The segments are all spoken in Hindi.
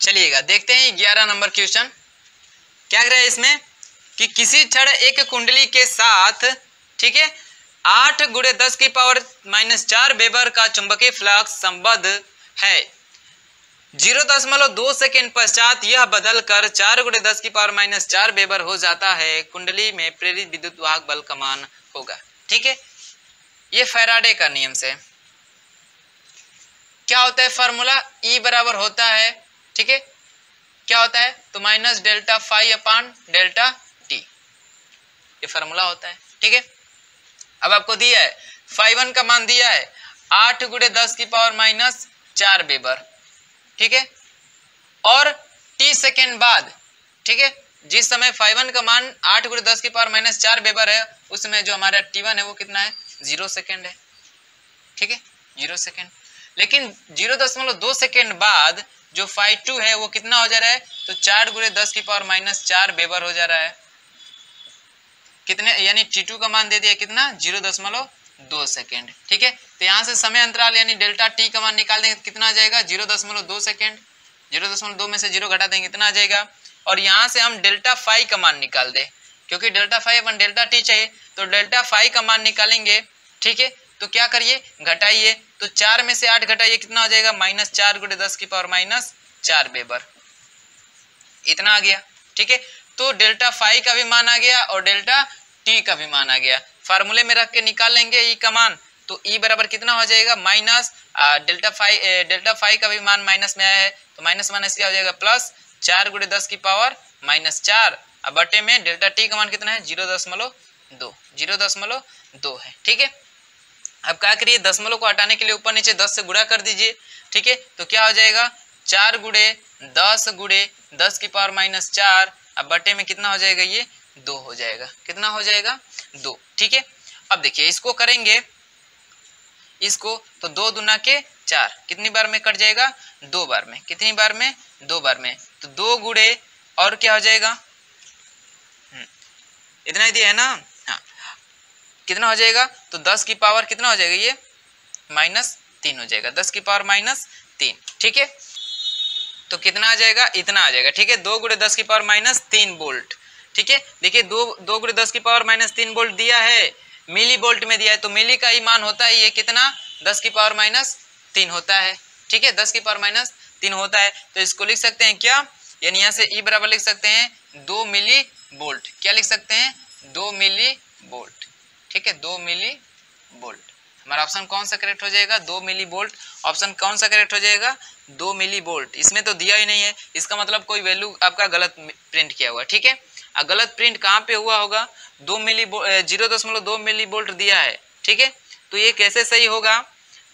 चलिएगा देखते हैं 11 नंबर क्वेश्चन। क्या कह रहा है इसमें कि किसी क्षण एक कुंडली के साथ, ठीक है, 8 × 10⁻⁻4 वेबर का चुंबकीय फ्लक्स संबद्ध है। 0.2 सेकेंड पश्चात यह बदलकर 4 × 10⁻⁻4 वेबर हो जाता है। कुंडली में प्रेरित विद्युत वाहक बल का मान होगा। ठीक है, ये फैराडे का नियम से क्या होता है फॉर्मूला, E बराबर होता है, ठीक है, क्या होता है तो minus delta phi upon delta t, ये फॉर्मूला होता है। ठीक है, अब आपको दिया है φ1 का मान दिया है 8 × 10⁻⁻4 वेबर, ठीक है, और t सेकेंड बाद, ठीक है, जिस समय φ1 का मान 8 × 10⁻⁻4 वेबर है उस समय जो हमारा t1 है वो कितना है 0 सेकेंड है। ठीक है, 0 सेकेंड, लेकिन 0.2 सेकेंड बाद जो φ2 है वो कितना हो जा रहा है तो 4 × 10⁻⁻4 वेबर हो जा रहा है। कितने, यानी t2 का मान दे दिया कितना 0.2 सेकेंड। ठीक है, तो यहाँ से समय अंतराल यानी डेल्टा t का मान निकाल देंगे कितना आ जाएगा 0.2 सेकेंड। 0.2 में से 0 घटा देंगे कितना आ जाएगा, और यहाँ से हम डेल्टा फाई का मान निकाल दे, क्योंकि डेल्टा फाई अपन डेल्टा टी चाहिए, तो डेल्टा फाई का मान निकालेंगे। ठीक है, तो क्या करिए घटाइए, तो 4 में से 8 घटाइए कितना हो जाएगा -4 × 10⁻⁻4 वेबर, इतना आ गया। ठीक है, तो डेल्टा फाई का भी मान आ गया और डेल्टा टी का भी मान आ गया। फार्मूले में रख के निकाल लेंगे ई का मान, तो ई बराबर कितना हो जाएगा माइनस डेल्टा फाई का भी मान माइनस में आया है तो माइनस माइनस क्या हो जाएगा प्लस 4 × 10⁻⁻4 अब बटे में डेल्टा टी का मान कितना है 0.2 है। ठीक है, अब क्या करिए दशमलव को हटाने के लिए ऊपर नीचे 10 से गुणा कर दीजिए। ठीक है, तो क्या हो जाएगा 4 × 10 × 10⁻⁻4 अब बटे में कितना हो जाएगा ये 2 हो जाएगा, कितना हो जाएगा 2। ठीक है, अब देखिए इसको करेंगे, इसको तो 2 दूना के 4 कितनी बार में कट जाएगा 2 बार में, कितनी बार में 2 बार में, तो 2 गुणे और क्या हो जाएगा इतना ही दिया है ना, हाँ कितना हो जाएगा तो 10 की पावर कितना हो जाएगा ये -3 हो जाएगा, 10 की पावर -3। ठीक है, तो कितना आ जाएगा इतना आ जाएगा। ठीक है, 2 × 10 की पावर -3 वोल्ट। ठीक है, देखिए 2 × 10 की पावर -3 वोल्ट दिया है, मिली वोल्ट में दिया है, तो मिली का ही मान होता है ये कितना 10 की पावर -3 होता है। ठीक है, 10 की पावर -3 होता है, तो इसको लिख सकते हैं क्या, यानी यहाँ से E बराबर लिख सकते हैं 2 मिली वोल्ट। क्या लिख सकते हैं 2 मिली वोल्ट। ठीक है, 2 मिली वोल्ट, हमारा ऑप्शन कौन सा करेक्ट हो जाएगा 2 मिली वोल्ट। ऑप्शन कौन सा करेक्ट हो जाएगा 2 मिली वोल्ट। इसमें तो दिया ही नहीं है, इसका मतलब कोई वैल्यू आपका गलत प्रिंट किया हुआ। ठीक है, गलत प्रिंट कहाँ पे हुआ होगा 0.2 मिली वोल्ट दिया है। ठीक है, तो ये कैसे सही होगा,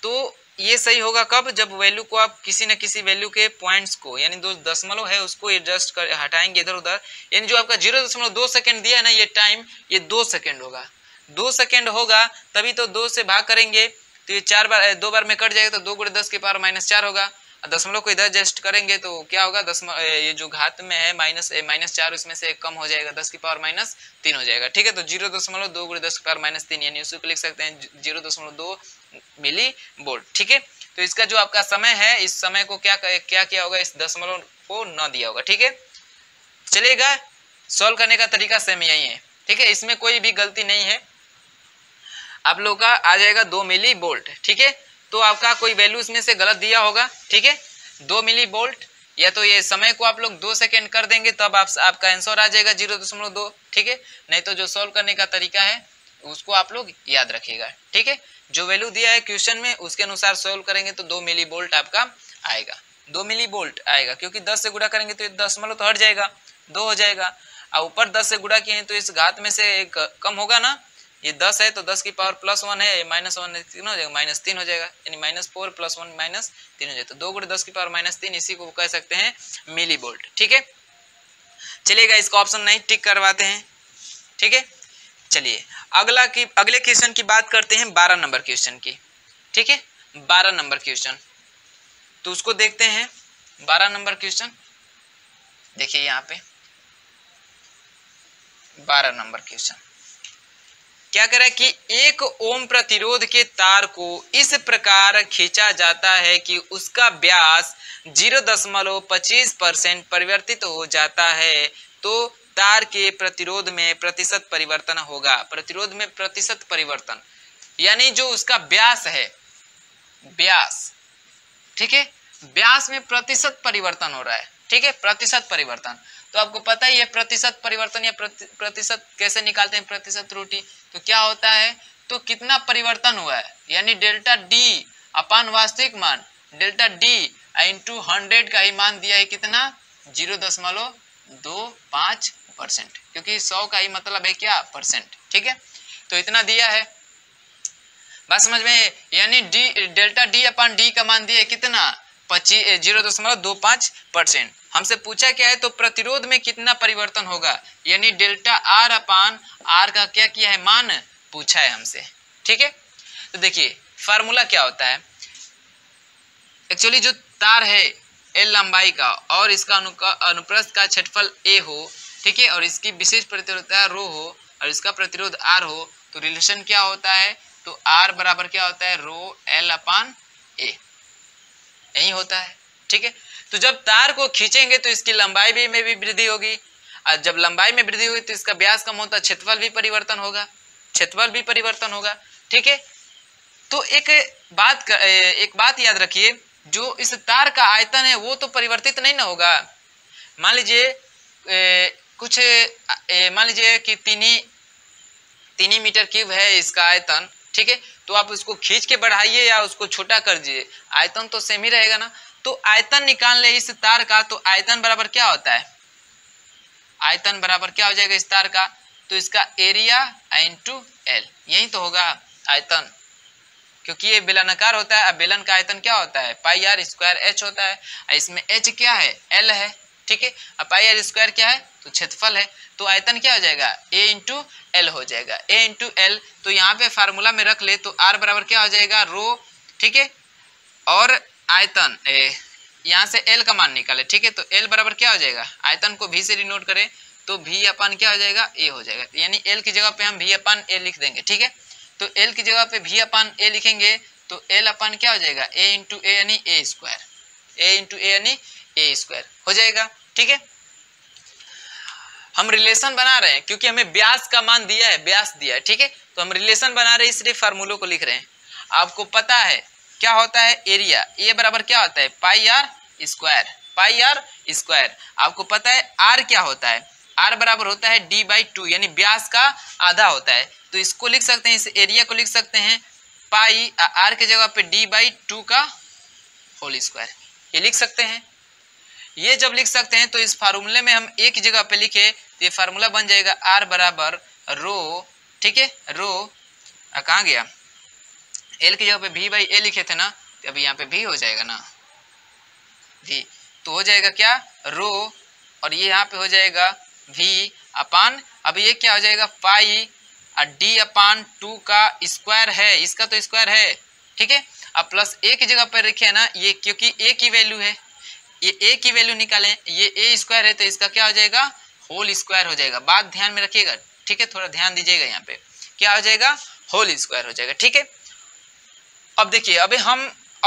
तो ये सही होगा कब, जब वैल्यू को आप किसी न किसी वैल्यू के पॉइंट्स को यानी जो दशमलव है उसको एडजस्ट कर हटाएंगे इधर उधर, यानी जो आपका 0.2 सेकेंड दिया है ना ये टाइम, ये 2 सेकेंड होगा, 2 सेकेंड होगा, तभी तो 2 से भाग करेंगे तो ये 2 बार में कट जाएगा, तो 2 × 10 की पावर -4 होगा। दशमलव को इधर एडजस्ट करेंगे तो क्या होगा ये जो घात में है -4 उसमें से कम हो जाएगा, 10 की पावर -3 हो जाएगा। ठीक है, तो 0.2 × 10 की पावर -3 यानी उसी को लिख सकते हैं 0.2 मिली वोल्ट। ठीक है, तो इसका जो आपका समय है इस समय को क्या किया होगा, इस दशमलव को न दिया होगा। ठीक है, चलिएगा सॉल्व करने का तरीका सेम यही है। ठीक है, इसमें कोई भी गलती नहीं है, आप लोग का आ जाएगा 2 मिली वोल्ट। ठीक है, तो आपका कोई वैल्यू इसमें से गलत दिया होगा। ठीक है, 2 मिली वोल्ट, या तो ये समय को आप लोग 2 सेकेंड कर देंगे तब आपका आंसर आ जाएगा 0.2। ठीक है, नहीं तो जो सॉल्व करने का तरीका है उसको आप लोग याद रखिएगा। ठीक है, जो वैल्यू दिया है क्वेश्चन में उसके अनुसार सॉल्व करेंगे तो 2 मिली वोल्ट आपका आएगा, 2 मिली वोल्ट आएगा, क्योंकि 10 से गुणा करेंगे तो दशमलव तो हट जाएगा 2 हो जाएगा, और ऊपर 10 से गुणा किए हैं तो इस घात में से एक कम होगा ना, ये 10 है तो 10 की पावर +1 है, ये -1 है कितना हो जाएगा -3 हो जाएगा, यानी -4 + 1 -3 हो जाएगा, तो 2 × 10 की पावर -3 इसी को कह सकते हैं मिली वोल्ट। ठीक है, चलिएगा इसका ऑप्शन नहीं टिक करवाते हैं। ठीक है, चलिए अगले क्वेश्चन की बात करते हैं 12 नंबर क्वेश्चन की। ठीक है, 12 नंबर क्वेश्चन तो उसको देखते हैं। 12 नंबर क्वेश्चन देखिए यहाँ पे 12 नंबर क्वेश्चन क्या कह रहा है कि 1 ओम प्रतिरोध के तार को इस प्रकार खींचा जाता है कि उसका व्यास 0.25% परिवर्तित हो जाता है, तो तार के प्रतिरोध में प्रतिशत परिवर्तन होगा। प्रतिरोध में प्रतिशत परिवर्तन यानी जो उसका व्यास है, व्यास, ठीक है, व्यास में प्रतिशत परिवर्तन हो रहा है, ठीक है, प्रतिशत परिवर्तन। तो आपको पता ही है प्रतिशत परिवर्तन या प्रतिशत कैसे निकालते हैं, प्रतिशत त्रुटि। तो क्या होता है, तो कितना परिवर्तन हुआ है यानी डेल्टा डी अपान वास्तविक मान, डेल्टा डी इंटू 100 का ही मान दिया है कितना, 0.25%, क्योंकि 100 का ही मतलब है क्या, परसेंट, ठीक है। तो इतना दिया है, बात समझ में, यानी डी डेल्टा डी अपान डी का मान दिया है कितना, 0.25%। हमसे पूछा क्या है, तो प्रतिरोध में कितना परिवर्तन होगा, यानी डेल्टा आर अपान आर का क्या किया है, मान पूछा है हमसे, ठीक है। तो देखिए फार्मूला क्या होता है, एक्चुअली जो तार है एल लंबाई का और इसका अनुप्रस्थ का क्षेत्रफल ए हो, ठीक है, और इसकी विशेष प्रतिरोधकता रो हो और इसका प्रतिरोध आर हो, तो रिलेशन क्या होता है, तो आर बराबर क्या होता है, रो एल अपान ए, यही होता है, ठीक है। तो जब तार को खींचेंगे तो इसकी लंबाई भी में भी वृद्धि होगी, और जब लंबाई में वृद्धि होगी तो इसका व्यास कम होता है, क्षेत्रफल भी परिवर्तन होगा, क्षेत्रफल भी परिवर्तन होगा, ठीक है। तो एक बात याद रखिए, जो इस तार का आयतन है वो तो परिवर्तित नहीं ना होगा। मान लीजिए कुछ मान लीजिए कि 3 मीटर क्यूब है इसका आयतन, ठीक है, तो आप उसको खींच के बढ़ाइए या उसको छोटा कर दीजिए, आयतन तो सेम ही रहेगा ना। तो आयतन निकाल ले इस तार का, तो आयतन बराबर क्या होता है, आयतन बराबर क्या हो जाएगा इस तार का, तो इसका एरिया इंटू एल, यही तो होगा आयतन, क्योंकि ये बेलनाकार होता है। अब बेलन का आयतन क्या होता है, पाई आर स्क्वायर एच होता है, इसमें एच क्या है, एल है, ठीक है। अब पाई आर स्क्वायर क्या है, तो क्षेत्रफल है, तो आयतन क्या हो जाएगा, ए इंटू एल हो जाएगा, ए इंटू एल। तो यहाँ पे फार्मूला में रख ले तो आर बराबर क्या हो जाएगा, रो, ठीक है, और आयतन यहाँ से एल का मान निकाले, ठीक है, तो एल बराबर क्या हो जाएगा, आयतन को भी से डिनोट करें तो भी अपान क्या हो जाएगा, ए हो जाएगा, यानी एल की जगह पे हम भी अपान ए लिख देंगे, ठीक है। तो एल की जगह पे भी अपान ए लिखेंगे तो एल अपान क्या हो जाएगा, ए इंटू ए यानी ए स्क्वायर, ए इंटू ए यानी ए स्क्वायर हो जाएगा, ठीक है। हम रिलेशन बना रहे हैं क्योंकि हमें व्यास का मान दिया है, व्यास दिया है, ठीक है, तो हम रिलेशन बना रहे हैं इसलिए फार्मूलों को लिख रहे हैं। आपको पता है क्या होता है एरिया, ए बराबर क्या होता है, pi r square, pi r square. आपको पता है आर क्या होता है, आर बराबर होता है डी बाई 2, यानी व्यास का आधा होता है। तो इसको लिख सकते हैं, इस एरिया को लिख सकते हैं पाई आर के जगह पे डी बाई 2 का होल स्क्वायर, ये लिख सकते हैं। ये जब लिख सकते हैं तो इस फार्मूले में हम एक जगह पे लिखे तो ये फार्मूला बन जाएगा आर बराबर रो, ठीक है, रो कहाँ गया, एल की जगह पे भी बाई ए लिखे थे ना, तो अभी यहाँ पे भी हो जाएगा ना, भी, तो हो जाएगा क्या, रो, और ये यहाँ पे हो जाएगा भी अपान, अब ये क्या हो जाएगा, पाई डी अपान 2 का स्क्वायर है, इसका तो स्क्वायर है, ठीक है। अब प्लस ए की जगह पर रखे ना, ये क्योंकि ए की वैल्यू है, ये ए की वैल्यू निकालें, ये ए स्क्वायर है तो इसका क्या हो जाएगा, होल स्क्वायर हो जाएगा। बात ध्यान में रखिएगा, ठीक है, थोड़ा ध्यान दीजिएगा, यहाँ पे क्या हो जाएगा, होल स्क्वायर हो जाएगा, ठीक है। अब देखिए अब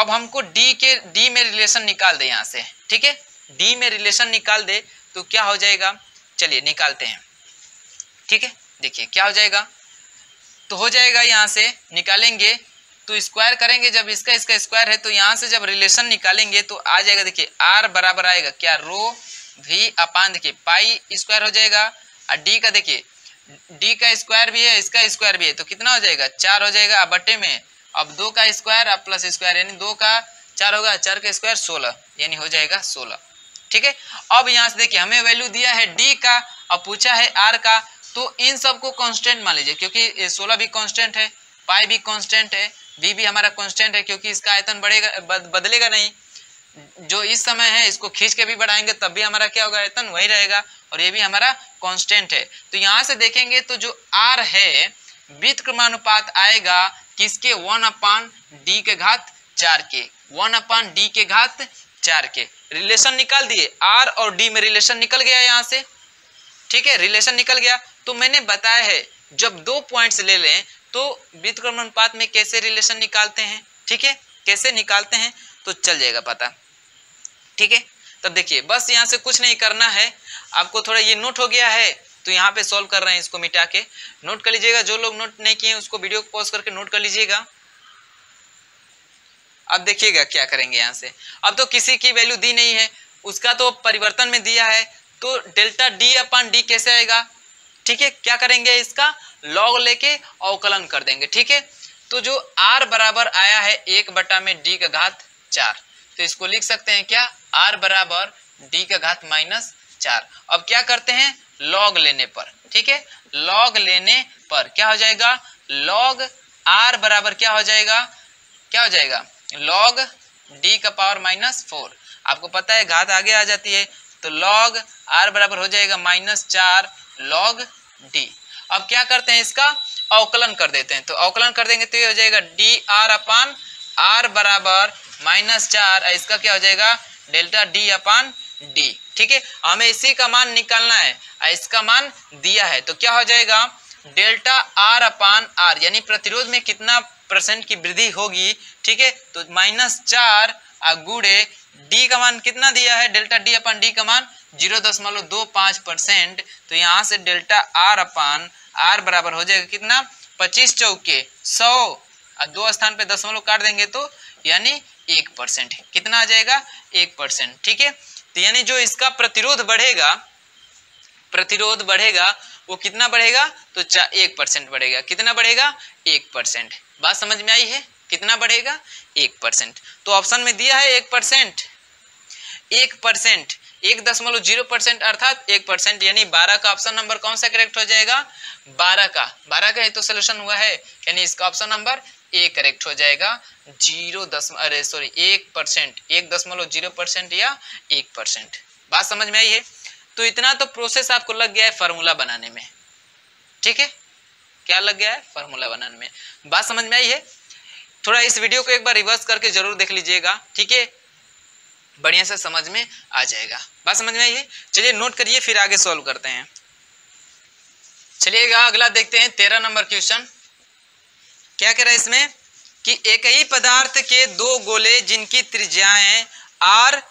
हमको डी में रिलेशन निकाल दे यहाँ से, ठीक है, डी में रिलेशन निकाल दे तो क्या हो जाएगा, चलिए निकालते हैं, ठीक है। देखिए क्या हो जाएगा, तो हो जाएगा यहाँ से निकालेंगे तो स्क्वायर करेंगे, जब इसका स्क्वायर है तो यहाँ से जब रिलेशन निकालेंगे तो आ जाएगा, देखिए आर बराबर आएगा क्या, रो भी अपान, देखिए पाई स्क्वायर हो जाएगा, और डी का देखिए डी का स्क्वायर भी है, इसका स्क्वायर भी है, तो कितना हो जाएगा, 4 हो जाएगा, अब बटे में अब 2 का स्क्वायर अब प्लस स्क्वायर, यानी 2 का 4 होगा, 4 का स्क्वायर 16, यानी हो जाएगा 16, ठीक है। अब यहाँ से देखिए हमें वैल्यू दिया है डी का, अब पूछा है आर का, तो इन सबको कांस्टेंट मान लीजिए, क्योंकि 16 भी कांस्टेंट है, पाई भी कांस्टेंट है, वी भी हमारा कांस्टेंट है, क्योंकि इसका आयतन बढ़ेगा बदलेगा नहीं, जो इस समय है इसको खींच के भी बढ़ाएंगे तब भी हमारा क्या होगा, आयतन वही रहेगा, और ये भी हमारा कांस्टेंट है। तो यहाँ से देखेंगे तो जो आर है वृत्त क्रमानुपात आएगा किसके, 1/d के घात 4 के, 1/d के घात 4 के। रिलेशन निकाल दिए, आर और डी में रिलेशन निकल गया यहाँ से, ठीक है, रिलेशन निकल गया। तो मैंने बताया है जब 2 पॉइंट्स ले लें तो व्युत्क्रम अनुपात में कैसे रिलेशन निकालते हैं, ठीक है, कैसे निकालते हैं तो चल जाएगा पता, ठीक है। तब देखिए बस यहाँ से कुछ नहीं करना है, आपको थोड़ा ये नोट हो गया है तो यहाँ पे सॉल्व कर रहे हैं, इसको मिटा के नोट कर लीजिएगा। जो लोग नोट नहीं किए उसको वीडियो को पॉज करके नोट कर लीजिएगा। अब देखिएगा क्या करेंगे यहाँ से। अब तो किसी की वैल्यू दी नहीं है, उसका तो परिवर्तन में दिया है, तो डेल्टा डी अपन डी कैसे आएगा, ठीक है। क्या करेंगे, इसका लॉग लेके अवकलन कर देंगे, ठीक है। तो जो r बराबर आया है 1/d⁴, तो इसको लिख सकते हैं क्या, r बराबर d⁻⁴। अब क्या करते हैं, लॉग लेने पर, ठीक है, लॉग लेने पर क्या हो जाएगा, लॉग r बराबर क्या हो जाएगा, लॉग d⁻⁴। आपको पता है घात आगे आ जाती है, तो लॉग r बराबर हो जाएगा -4 लॉग d। अब क्या करते हैं, इसका अवकलन कर देते हैं, तो अवकलन कर देंगे तो ये हो जाएगा dr/r बराबर -4, इसका क्या हो जाएगा डेल्टा d/d, ठीक है। हमें इसी का मान निकालना है, इसका मान दिया है, तो क्या हो जाएगा डेल्टा r/r, यानी प्रतिरोध में कितना % की वृद्धि होगी, ठीक है। तो -4 गुणे d का मान कितना दिया है, डेल्टा d/d का मान 0.25%, तो यहाँ से डेल्टा r/r बराबर हो जाएगा कितना, 25 चौके 100, और 2 स्थान पे दशमलव काट देंगे तो यानी 1%, कितना आ जाएगा 1%, ठीक है। तो यानी जो इसका प्रतिरोध बढ़ेगा वो कितना बढ़ेगा, तो 1% बढ़ेगा, कितना बढ़ेगा 1%। बात समझ में आई है, कितना बढ़ेगा 1%। तो ऑप्शन में दिया है 1%, 1.0% अर्थात 1%, यानी 12 का ऑप्शन नंबर कौन सा करेक्ट हो जाएगा, 12 का ही तो सोल्यूशन हुआ है, यानी इसका ऑप्शन नंबर ए करेक्ट हो जाएगा। 1.0% या 1%। बात समझ में आई है। तो इतना तो प्रोसेस आपको लग गया है फार्मूला बनाने में, ठीक है, क्या लग गया है फार्मूला बनाने में। बात समझ में आई है। थोड़ा इस वीडियो को एक बार रिवर्स करके जरूर देख लीजिएगा, ठीक है, बढ़िया से समझ में आ जाएगा। बात समझ में आई है। चलिए नोट करिए, फिर आगे सॉल्व करते हैं। चलिएगा अगला देखते हैं 13 नंबर क्वेश्चन। क्या कह रहा है इसमें कि एक ही पदार्थ के 2 गोले जिनकी त्रिज्याएं r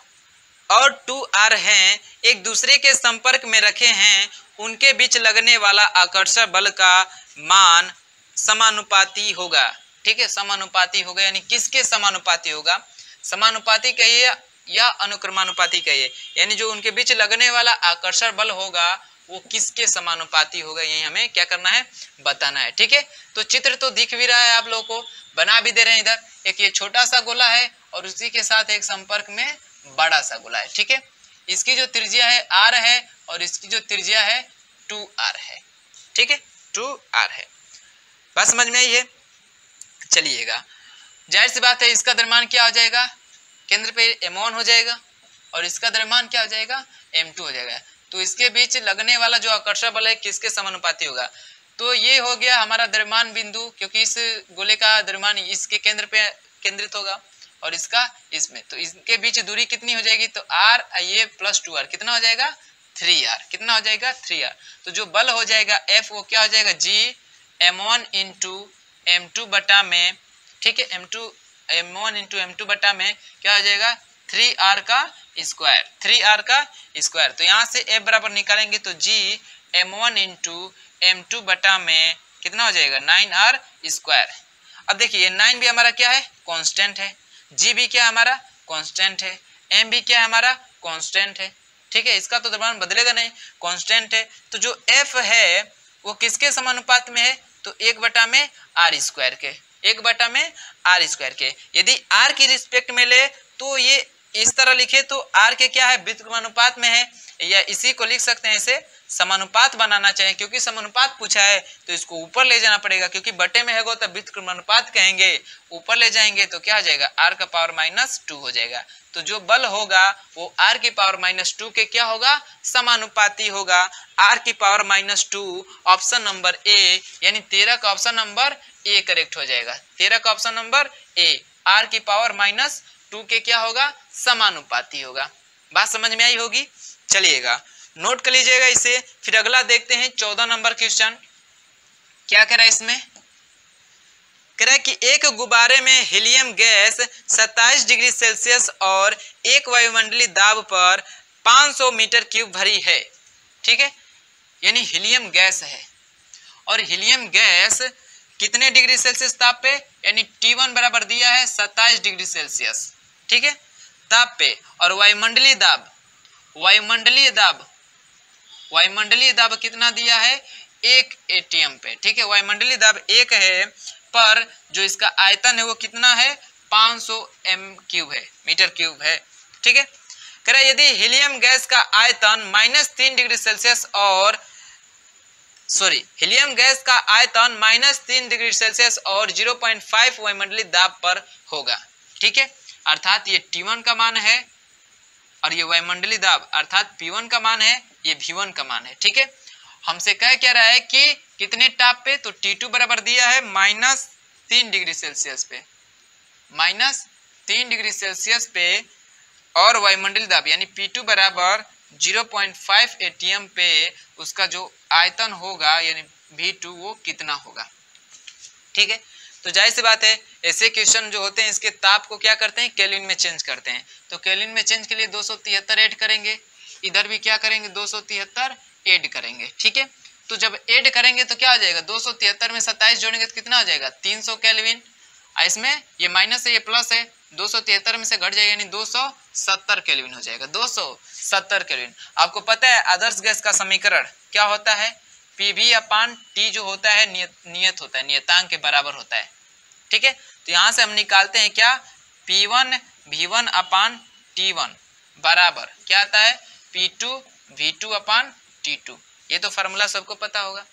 और 2r हैं, एक दूसरे के संपर्क में रखे हैं, उनके बीच लगने वाला आकर्षण बल का मान समानुपाती होगा, ठीक है, समानुपाती होगा, यानी किसके समानुपाती होगा, समानुपाती कहिए या अनुक्रमानुपाती कहिए, यानी जो उनके बीच लगने वाला आकर्षण बल होगा वो किसके समानुपाती होगा, यही हमें क्या करना है, बताना है, ठीक है। तो चित्र तो दिख भी रहा है, आप लोगों को बना भी दे रहे हैं। इधर एक ये छोटा सा गोला है और उसी के साथ एक संपर्क में बड़ा सा गोला है, ठीक है। इसकी जो त्रिज्या है r है और इसकी जो त्रिज्या है 2r है, ठीक है, 2r है। बात समझ में आई है। चलिएगा, जाहिर सी बात है इसका द्रव्यमान क्या हो जाएगा, केंद्र पे m1 हो जाएगा और इसका द्रव्यमान क्या हो जाएगा, m2 हो जाएगा। तो इसके बीच लगने वाला जो आकर्षण बल है किसके समानुपाती होगा, तो ये हो गया हमारा द्रव्यमान बिंदु, क्योंकि इस गोले का द्रव्यमान इसके केंद्र पे केंद्रित होगा और इसका इसमें, तो इनके बीच दूरी कितनी हो जाएगी, तो r ये प्लस 2r कितना हो जाएगा 3r, कितना हो जाएगा 3r। तो जो बल हो जाएगा F वो क्या हो जाएगा G m1 इंटू m2 बटा में, ठीक है, m1 इंटू m2 बटा में क्या हो जाएगा 3r का स्क्वायर। तो यहाँ से F बराबर निकालेंगे तो G m1 इंटू m2 बटा में कितना हो जाएगा 9r स्क्वायर। अब देखिए 9 भी हमारा क्या है, कांस्टेंट है, G भी क्या हमारा कांस्टेंट है, M भी क्या हमारा कांस्टेंट है, ठीक है, इसका तो द्रव्यमान बदलेगा नहीं, कांस्टेंट है। तो जो F है वो किसके समानुपात में है, तो 1/r² के, 1/r² के। यदि r की रिस्पेक्ट में ले तो ये इस तरह लिखे तो r के क्या है व्युत्क्रमानुपात में है, या इसी को लिख सकते हैं इसे समानुपात बनाना चाहिए, क्योंकि समानुपात पूछा है तो इसको ऊपर ले जाना पड़ेगा, क्योंकि बटे में है तो व्युत्क्रमानुपात कहेंगे, ऊपर ले जाएंगे तो क्या हो जाएगा r का पावर -2 हो जाएगा। तो जो बल होगा वो r की पावर -2 के क्या होगा, समानुपाती होगा, r की पावर -2, ऑप्शन नंबर ए, यानी 13 का ऑप्शन नंबर ए करेक्ट हो जाएगा। 13 का ऑप्शन नंबर ए, r की पावर -2 के क्या होगा, समानुपाती होगा। बात समझ में आई होगी। चलिएगा नोट कर लीजिएगा इसे, फिर अगला देखते हैं 14 नंबर क्वेश्चन। क्या कह रहा है इसमें, कह रहा है कि एक गुब्बारे में हीलियम गैस 27 डिग्री सेल्सियस और एक वायुमंडलीय दाब पर 500 मीटर क्यूब भरी है। ठीक है, यानी हीलियम गैस है और हीलियम गैस कितने डिग्री सेल्सियस ताप पे, यानी T1 बराबर दिया है 27 डिग्री सेल्सियस, ठीक है, ताप पे, और वायुमंडलीय दाब, वायुमंडलीय दाब, वायुमंडलीय दाब कितना दिया है 1 atm पे। ठीक है, वायुमंडलीय दाब 1 है, पर जो इसका आयतन है वो कितना है 500 m³ है, मीटर क्यूब है। ठीक है, कह रहा है यदि हीलियम गैस का आयतन -3 डिग्री सेल्सियस और हीलियम गैस का आयतन -3 डिग्री सेल्सियस और 0.5 वायुमंडलीय दाब पर होगा। ठीक है, अर्थात ये T1 का मान है और ये वायुमंडलीय दाब अर्थात P1 का मान है, ये V1 का मान है। ठीक है, हमसे कह क्या रहा है कि कितने ताप पे, तो T2 बराबर दिया है -3 डिग्री सेल्सियस पे, -3 डिग्री सेल्सियस पे, और वायुमंडलीय दाब यानी P2 बराबर 0.5 atm पे उसका जो आयतन होगा यानी V2 वो कितना होगा। ठीक है, तो जाहिर सी बात है ऐसे क्वेश्चन जो होते हैं इसके ताप को क्या करते हैं केल्विन में चेंज करते हैं, तो केल्विन में चेंज के लिए 273 ऐड करेंगे, इधर भी क्या करेंगे 273 ऐड करेंगे। ठीक है, तो जब ऐड करेंगे तो क्या हो जाएगा 273 में 27 जोड़ेंगे तो कितना हो जाएगा 300 केल्विन, इसमें ये माइनस है ये प्लस है, 273 में से घट जाएगा यानी 270 केल्विन हो जाएगा, 270 केल्विन। आपको पता है आदर्श गैस का समीकरण क्या होता है, PV/T जो होता है नियत होता है, नियतांक के बराबर होता है। ठीक है, तो यहाँ से हम निकालते हैं क्या P1 V1/T1 बराबर क्या आता है P2 V2/T2। ये तो फार्मूला सबको पता होगा,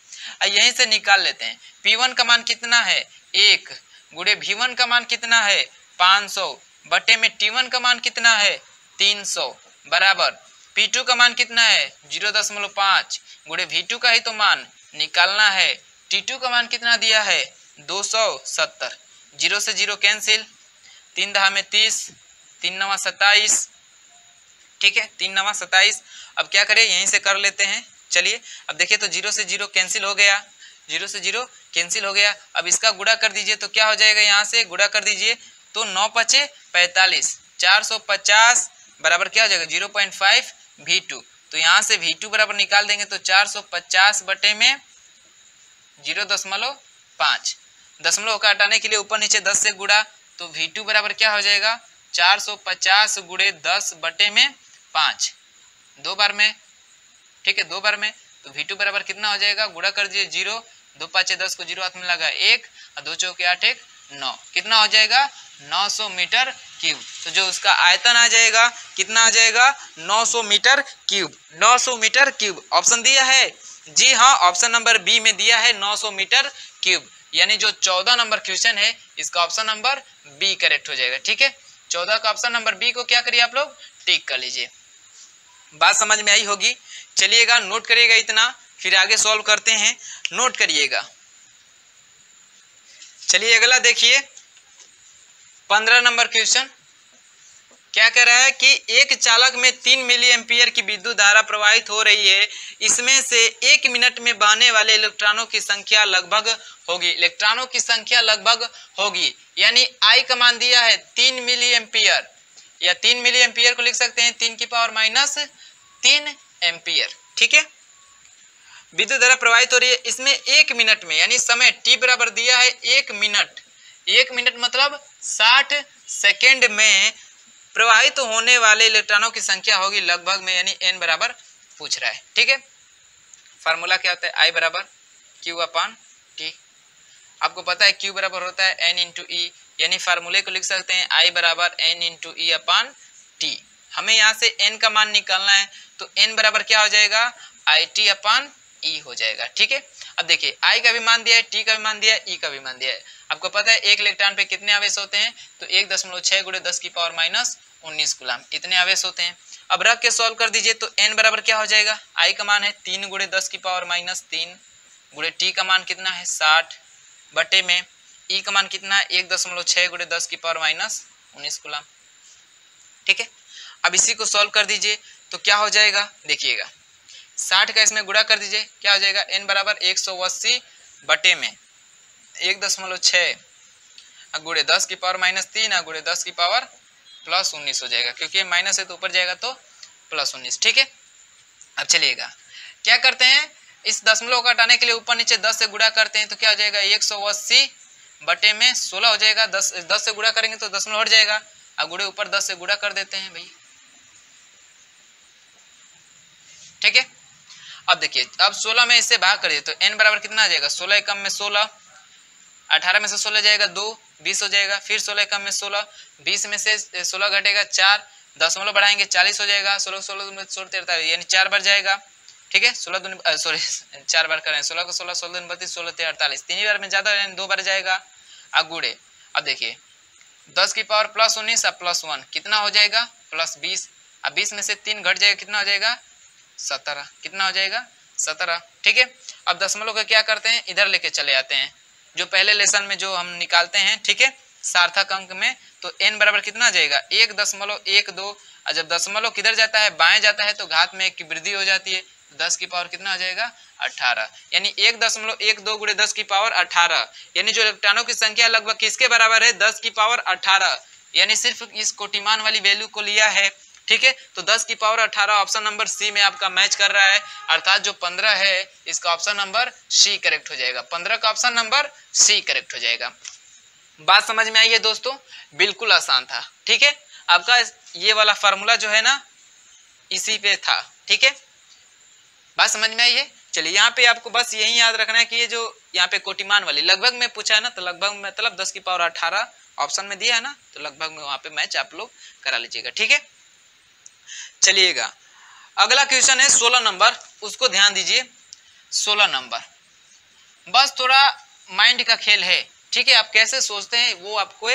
यहीं से निकाल लेते हैं। P1 का मान कितना है 1 गुणे V1 का मान कितना है 500 बटे में T1 का मान कितना है 300 बराबर P2 का मान कितना है 0.5 गुणे V2 का ही तो मान निकालना है, T2 का मान कितना दिया है 270, 0 से 0 कैंसिल, 3 दहा में 30, 3 नवा 27। ठीक है, 3 नवा 27। अब क्या करें यहीं से कर लेते हैं, चलिए अब देखिए तो 0 से 0 कैंसिल हो गया, 0 से 0 कैंसिल हो गया। अब इसका गुणा कर दीजिए तो क्या हो जाएगा, यहाँ से गुणा कर दीजिए तो 9 पचे 45, 450 बराबर क्या हो जाएगा 0.5 V2। तो यहाँ से V2 बराबर निकाल देंगे तो 450 बटे में 0.5, दशमलव का हटाने के लिए ऊपर नीचे 10 से गुणा, तो V2 बराबर क्या हो जाएगा 450 गुणे 10 बटे में 5, 2 बार में। ठीक है, 2 बार में, तो V2 बराबर कितना हो जाएगा, गुणा कर दीजिए 0, 2 5 10 को 0 हाथ में लगा 1 और 2 चौके 8 1 9, कितना हो जाएगा 900 मीटर क्यूब। तो जो उसका आयतन आ जाएगा कितना आ जाएगा 900 metre cube, 900 metre cube. Option दिया है, जी हाँ, ऑप्शन नंबर बी में दिया है 900 मीटर क्यूब, यानी जो 14 नंबर क्वेश्चन है इसका ऑप्शन नंबर बी करेक्ट हो जाएगा। ठीक है, 14 का ऑप्शन नंबर बी को क्या करिए आप लोग टिक कर लीजिए। बात समझ में आई होगी, चलिएगा नोट करिएगा इतना, फिर आगे सॉल्व करते हैं, नोट करिएगा। चलिए अगला देखिए 15 नंबर क्वेश्चन क्या कह रहा है कि एक चालक में 3 मिली एम्पियर की विद्युत धारा प्रवाहित हो रही है, इसमें से 1 मिनट में बहने वाले इलेक्ट्रॉनों की संख्या लगभग होगी, इलेक्ट्रॉनों की संख्या लगभग होगी, यानी आई का मान दिया है 3 मिली एम्पियर, या 3 मिली एम्पियर को लिख सकते हैं 10 की पावर -3 एम्पियर। ठीक है, विद्युत धारा प्रवाहित हो रही है, इसमें 1 मिनट में यानी समय t बराबर दिया है 1 मिनट, 1 मिनट मतलब 60 सेकेंड में प्रवाहित होने वाले इलेक्ट्रॉनों की संख्या होगी लगभग में, यानी n बराबर पूछ रहा है। ठीक है, फार्मूला क्या होता है I बराबर Q/T, आपको पता है Q बराबर होता है N × E, यानी फार्मूले को लिख सकते हैं I बराबर N × E/T। हमें यहाँ से n का मान निकालना है, तो n बराबर क्या हो जाएगा IT/E हो जाएगा। ठीक है, अब देखिए I का भी मान दिया है, T का भी मान दिया है, E का भी मान दिया है। आपको पता है एक इलेक्ट्रॉन पे कितने आवेश होते हैं, तो 1.6 गुणे 10 की पावर -19 कूलम इतने आवेश होते हैं। अब रख के सॉल्व कर दीजिए तो n बराबर क्या हो जाएगा, I का मान है 3 गुणे 10 की पावर -3 गुणे T का मान कितना है 60 बटे में E का मान कितना है 1.6 गुणे 10 की पावर -19 कूलम। ठीक है, अब इसी को सॉल्व कर दीजिए तो क्या हो जाएगा, देखिएगा 60 का इसमें गुणा कर दीजिए, क्या हो जाएगा n बराबर 180 बटे में 1.6 गुणे 10 की पावर -3 गुणे 10 की पावर +19 हो जाएगा, क्योंकि ये माइनस है तो ऊपर जाएगा तो +19। ठीक है, अब चलिएगा क्या करते हैं, इस दशमलव को हटाने के लिए ऊपर नीचे 10 से गुणा करते हैं तो क्या हो जाएगा 180 बटे में 16 हो जाएगा। 10 से गुणा करेंगे तो दशमलव हट जाएगा, अब गुणे ऊपर 10 से गुणा कर देते हैं भैया। ठीक है, अब देखिए अब 16 में इससे भाग करिए तो n बराबर कितना आ जाएगा, 16 एकम में 16, 18 में से 16 जाएगा 2, 20 हो जाएगा, फिर 16 एकम में 16, 20 में से 16 घटेगा 4, दशमलव बढ़ाएंगे 40 हो जाएगा, 16 में 16 43 यानी 4 बार जाएगा। ठीक है, 16 सॉरी 4 बार करें, 16 को 16 16 32 16 48 तीन बार में ज्यादा यानी 2 बार जाएगा। अब गुणे, अब देखिए 10 की पावर +19 अब +1 कितना हो जाएगा +20, अब 20 में से 3 घट जाएगा कितना हो जाएगा 17, कितना हो जाएगा 17। ठीक है, अब दशमलव का क्या करते हैं, इधर लेके चले आते हैं जो पहले लेसन में जो हम निकालते हैं। ठीक है, सार्थक अंक में तो n बराबर कितना आ जाएगा 1.12, और जब दशमलव किधर जाता है बाएं जाता है तो घात में 1 की वृद्धि हो जाती है, 10 की पावर कितना आ जाएगा 18, यानी 1.12 गुणे 10 की पावर 18, यानी जो इलेक्ट्रॉनों की संख्या लगभग किसके बराबर है 10 की पावर 18, यानी सिर्फ इस कोटिमान वाली वैल्यू को लिया है। ठीक है, तो 10 की पावर 18 ऑप्शन नंबर सी में आपका मैच कर रहा है, अर्थात जो 15 है इसका ऑप्शन नंबर सी करेक्ट हो जाएगा, 15 का ऑप्शन नंबर सी करेक्ट हो जाएगा। बात समझ में आई है दोस्तों, बिल्कुल आसान था। ठीक है, आपका ये वाला फार्मूला जो है ना इसी पे था। ठीक है, बात समझ में आई है। चलिए यहाँ पे आपको बस यही याद रखना है कि ये जो यहाँ पे कोटिमान वाली लगभग में पूछा है ना, तो लगभग मतलब 10 की पावर 18 ऑप्शन में दिया है ना, तो लगभग में वहां पे मैच आप लोग करा लीजिएगा। ठीक है, चलिएगा अगला क्वेश्चन है 16 नंबर, उसको ध्यान दीजिए। 16 नंबर बस थोड़ा माइंड का खेल है। ठीक है, आप कैसे सोचते हैं वो आपको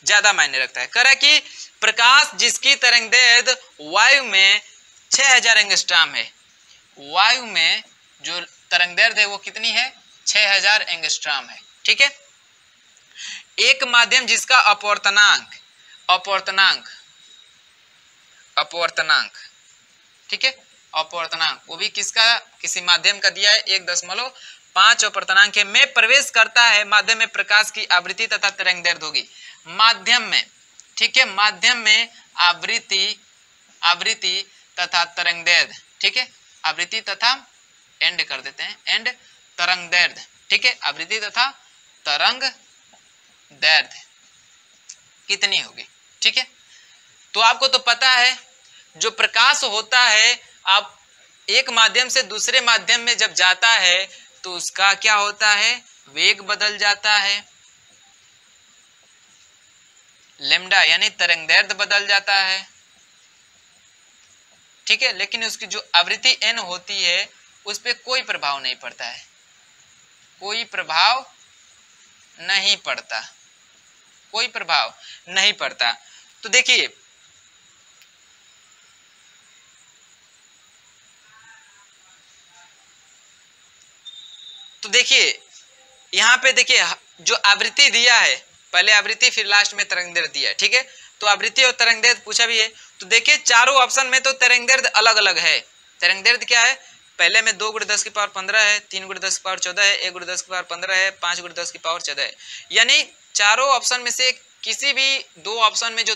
ज्यादा मायने रखता है। कह रहा है कि प्रकाश जिसकी तरंगदैर्घ्य वायु में 6000 एंगस्ट्रॉम है, वायु में जो तरंगदैर्घ्य है वो कितनी है 6000 एंगस्ट्रॉम है। ठीक है, एक माध्यम जिसका अपवर्तनांक ठीक है, अपवर्तनांक वो भी किसका किसी माध्यम का दिया है 1.5 अपवर्तनांक में प्रवेश करता है, माध्यम में प्रकाश की आवृत्ति तथा तरंगदैर्घ्य होगी माध्यम में। ठीक है, माध्यम में आवृत्ति तथा तरंगदैर्घ्य। ठीक है, आवृत्ति तथा एंड कर देते हैं एंड तरंगदैर्घ्य। ठीक है, आवृत्ति तथा तरंगदैर्घ्य कितनी होगी। ठीक है, तो आपको तो पता है जो प्रकाश होता है आप एक माध्यम से दूसरे माध्यम में जब जाता है तो उसका क्या होता है वेग बदल जाता है, लैम्डा यानी तरंगदैर्घ्य बदल जाता है। ठीक है, लेकिन उसकी जो आवृत्ति n होती है उस पर कोई प्रभाव नहीं पड़ता है, कोई प्रभाव नहीं पड़ता, कोई प्रभाव नहीं पड़ता। तो देखिए यहाँ पे देखिए जो आवृत्ति दिया है, पहले आवृत्ति फिर लास्ट में तरंगदैर्घ्य दिया है। ठीक है, तो आवृत्ति और तरंगदैर्घ्य पूछा भी है, तो देखिए चारों ऑप्शन में तो तरंगदैर्घ्य अलग अलग है। तरंगदैर्घ्य क्या है, पहले में 2 × 10 की पावर 15 है, 3 × 10 की पावर 14 है, 1 × 10 की पावर 15 है, 5 × 10 की पावर 14 है, यानी चारों ऑप्शन में से किसी भी दो ऑप्शन में जो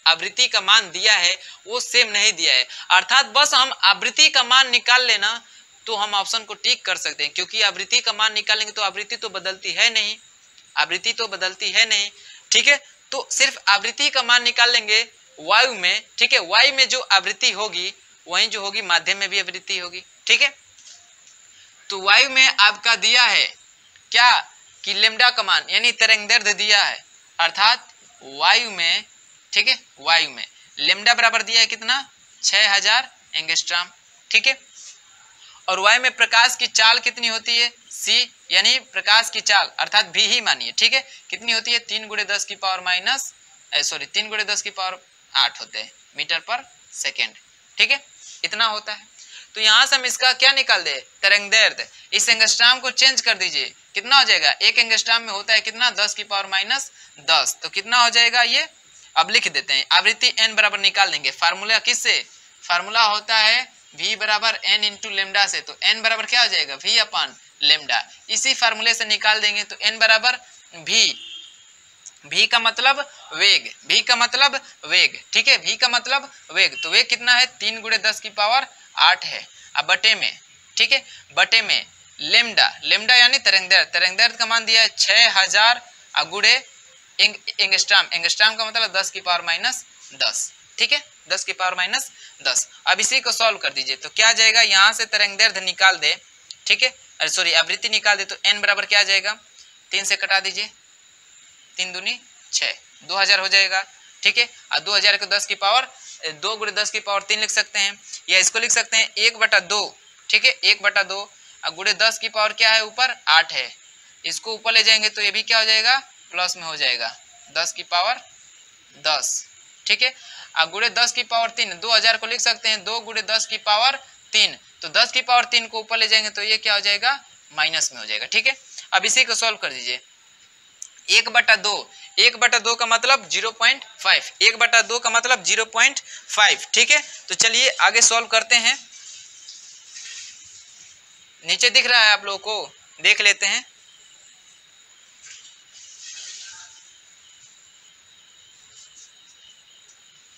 आवृत्ति का मान दिया है वो सेम नहीं दिया है, अर्थात बस हम आवृत्ति का मान निकाल लेना तो हम ऑप्शन को टिक कर सकते हैं, क्योंकि आवृत्ति का मान निकालेंगे तो आवृत्ति तो बदलती है नहीं, आवृत्ति तो बदलती है नहीं। ठीक है, तो सिर्फ आवृत्ति का मान निकाल लेंगे वायु में। ठीक है, वायु में जो आवृत्ति होगी वही जो होगी माध्यम में भी आवृत्ति होगी। ठीक है, तो वायु में आपका दिया है क्या कि लैम्डा का मान यानी तरंगदैर्घ्य दिया है, अर्थात वायु में। ठीक है, वायु में लैम्डा बराबर दिया है कितना 6000 एंगस्ट्रॉम। ठीक है, और वायु में प्रकाश की चाल कितनी होती है c, यानी प्रकाश की चाल अर्थात भी ही मानिए। ठीक है, कितनी होती है 3 × 10 की पावर 10 की पावर 8 होते हैं मीटर पर सेकेंड। ठीक है, इतना होता है। तो यहाँ से हम इसका क्या निकाल दे तरंगदैर्घ्य, इस एंगस्ट्रॉम को चेंज कर दीजिए, कितना हो जाएगा एक एंगस्ट्रॉम में होता है कितना 10 की पावर -10, तो कितना हो जाएगा ये अब लिख देते हैं। आवृत्ति n बराबर निकाल देंगे, फार्मूला किससे, फार्मूला होता है v बराबर n × लैम्डा से, तो n बराबर क्या हो जाएगा v/, लेमडा। इसी फार्मूले से निकाल देंगे तो n बराबर v का मतलब वेग, v का मतलब वेग, ठीक है, v का मतलब वेग। तो वेग कितना है 3 × 10⁸ है। अब बटे में, ठीक है, बटे में लेमडा, लेमडा यानी तरंगदैर्घ्य, तरंगदैर्घ्य का मान दिया है 6000 गुणे एंगस्ट्रॉम, एंगस्ट्रॉम का मतलब 10⁻10, ठीक है, 10⁻10। अब इसी को सॉल्व कर दीजिए तो क्या आ जाएगा, यहाँ से तरंगदैर्घ्य निकाल दे, ठीक है, अरे सॉरी आवृत्ति निकाल दे तो n बराबर क्या आ जाएगा, 3 से कटा दीजिए, 3 दूनी 6, 2000 हो जाएगा, ठीक है। और 2000 को 10 की पावर 2 × 10⁻3 लिख सकते हैं, या इसको लिख सकते हैं 1/2, ठीक है, 1/2 और गुणे 10 की पावर क्या है ऊपर 8 है, इसको ऊपर ले जाएंगे तो ये भी क्या हो जाएगा प्लस में हो जाएगा 10⁻10, ठीक है, और गुणे 10⁻3, 2000 को लिख सकते हैं 2 × 10⁻3, तो 10⁻3 को ऊपर ले जाएंगे तो ये क्या हो जाएगा माइनस में हो जाएगा, ठीक है। अब इसी को सॉल्व कर दीजिए, 1/2 का मतलब 0.5, 1/2 का मतलब 0.5, ठीक है। तो चलिए आगे सॉल्व करते हैं, नीचे दिख रहा है आप लोगों को, देख लेते हैं।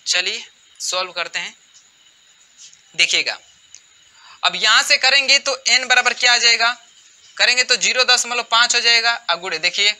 चलिए सॉल्व करते हैं, देखिएगा अब यहां से करेंगे तो n बराबर क्या आ जाएगा, करेंगे तो 0.5 हो जाएगा, अगुड़े देखिए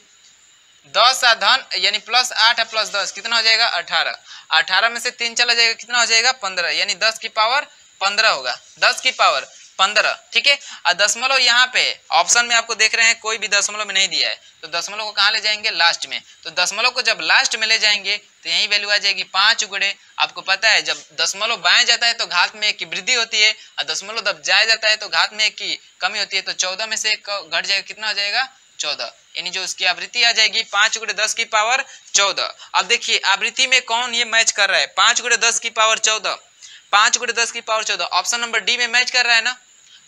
10 धन यानी +8 + 10 कितना हो जाएगा 18, 18 में से 3 चला जाएगा कितना हो जाएगा 15, यानी 10 की पावर 15 होगा, 10 की पावर 15, ठीक है। और दशमलव यहाँ पे ऑप्शन में आपको देख रहे हैं कोई भी दशमलव में नहीं दिया है, तो दशमलव को कहाँ ले जाएंगे लास्ट में, तो दशमलव को जब लास्ट में ले जाएंगे तो यही वैल्यू आ जाएगी 5 गुणे, आपको पता है जब दशमलव बाएं जाता है तो घात में 1 की वृद्धि होती है, और दशमलव जब जाया जाता है तो घात में 1 की कमी होती है, तो 14 में से 1 घट जाएगा कितना हो जाएगा 14, यानी जो उसकी आवृत्ति आ जाएगी 5 × 10⁻14। अब देखिए आवृत्ति में कौन ये मैच कर रहा है, 5 × 10⁻14, 5 × 10⁻14 ऑप्शन नंबर डी में मैच कर रहा है ना,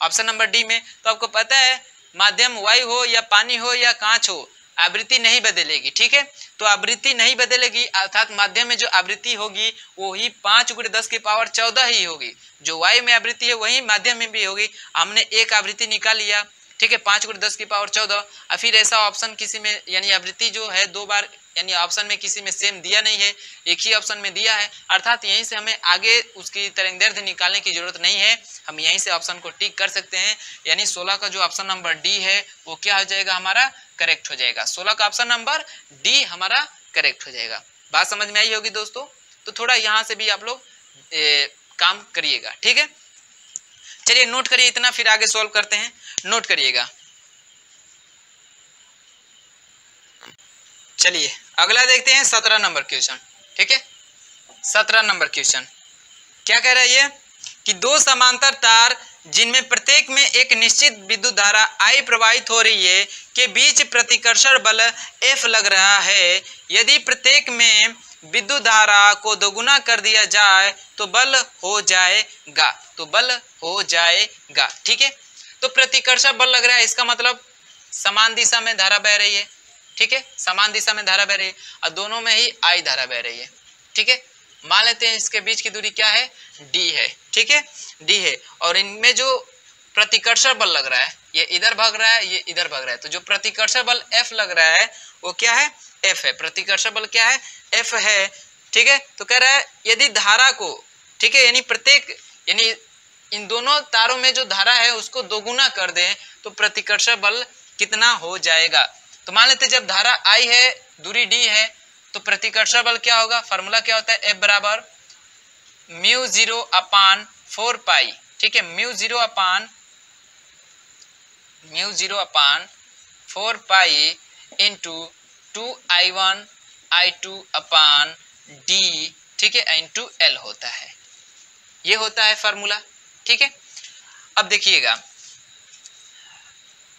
ऑप्शन नंबर डी में। तो आपको पता है माध्यम वायु हो या पानी हो या कांच हो, आवृत्ति नहीं बदलेगी, ठीक है। तो आवृत्ति नहीं बदलेगी अर्थात माध्यम में जो आवृत्ति होगी वो ही 5 × 10⁻14 ही होगी, जो वायु में आवृत्ति है वही माध्यम में भी होगी। हमने एक आवृत्ति निकाल लिया, ठीक है, 5 × 10⁻14, और फिर ऐसा ऑप्शन किसी में यानी आवृत्ति जो है 2 बार यानी ऑप्शन में किसी में सेम दिया नहीं है, एक ही ऑप्शन में दिया है, अर्थात यहीं से हमें आगे उसकी तरंगदैर्घ्य निकालने की जरूरत नहीं है, हम यहीं से ऑप्शन को टिक कर सकते हैं, यानी 16 का जो ऑप्शन नंबर डी है वो क्या हो जाएगा हमारा करेक्ट हो जाएगा, 16 का ऑप्शन नंबर डी हमारा करेक्ट हो जाएगा। बात समझ में आई होगी दोस्तों, तो थोड़ा यहाँ से भी आप लोग काम करिएगा, ठीक है। चलिए नोट करिए इतना, फिर आगे सॉल्व करते हैं, नोट करिएगा। चलिए अगला देखते हैं 17 नंबर क्वेश्चन, ठीक है। 17 नंबर क्वेश्चन क्या कह रहा है ये कि दो समांतर तार जिनमें प्रत्येक में एक निश्चित विद्युत धारा I प्रवाहित हो रही है के बीच प्रतिकर्षण बल F लग रहा है, यदि प्रत्येक में विद्युत धारा को दोगुना कर दिया जाए तो बल हो जाएगा, तो बल हो जाएगा, ठीक है। तो प्रतिकर्षण बल लग रहा है, इसका मतलब समान दिशा में धारा बह रही है, ठीक है, समान दिशा में धारा बह रही है और दोनों में ही I धारा बह रही है, ठीक है। मान लेते हैं इसके बीच की दूरी क्या है D है, ठीक है, D है, और इनमें जो प्रतिकर्षण बल लग रहा है ये इधर भाग रहा है, ये इधर भाग रहा है, तो जो प्रतिकर्षण बल F लग रहा है वो क्या है F है, प्रतिकर्षण बल क्या है F है, ठीक है। तो कह रहा है यदि धारा को, ठीक है, यानी प्रत्येक यानी इन दोनों तारों में जो धारा है उसको दोगुना कर दें तो प्रतिकर्षण बल कितना हो जाएगा। तो मान लेते जब धारा I है दूरी D है तो प्रतिकर्षण बल क्या होगा, फार्मूला क्या होता है F बराबर μ0/4π, ठीक है, μ0/4π इंटू 2I1I2/D, ठीक है, इंटू L होता है, ये होता है फार्मूला, ठीक है। अब देखिएगा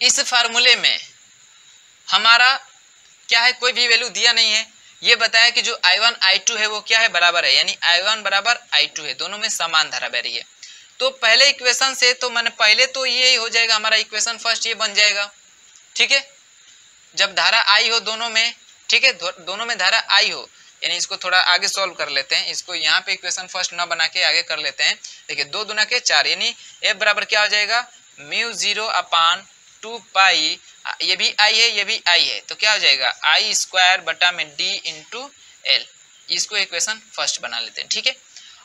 इस फार्मूले में हमारा क्या है, कोई भी वैल्यू दिया नहीं है, ये बताया कि जो I1 I2 है वो क्या है बराबर है, यानी I1 बराबर I2 है, दोनों में समान धारा बह रही है। तो पहले इक्वेशन से तो मैंने पहले तो ये हो जाएगा हमारा इक्वेशन फर्स्ट ये बन जाएगा, ठीक है, जब धारा I हो दोनों में, ठीक है, दोनों में धारा I हो, यानी इसको थोड़ा आगे सॉल्व कर लेते हैं, इसको यहाँ पे इक्वेशन फर्स्ट ना बना के आगे कर लेते हैं। देखिए 2 दूना के 4 यानी F बराबर क्या हो जाएगा μ0/4 टू पाई, ये भी आई है ये भी आई है, तो क्या हो जाएगा आई स्क्वायर बटा में डी इंटू एल। इसको इक्वेशन फर्स्ट बना लेते हैं, ठीक है।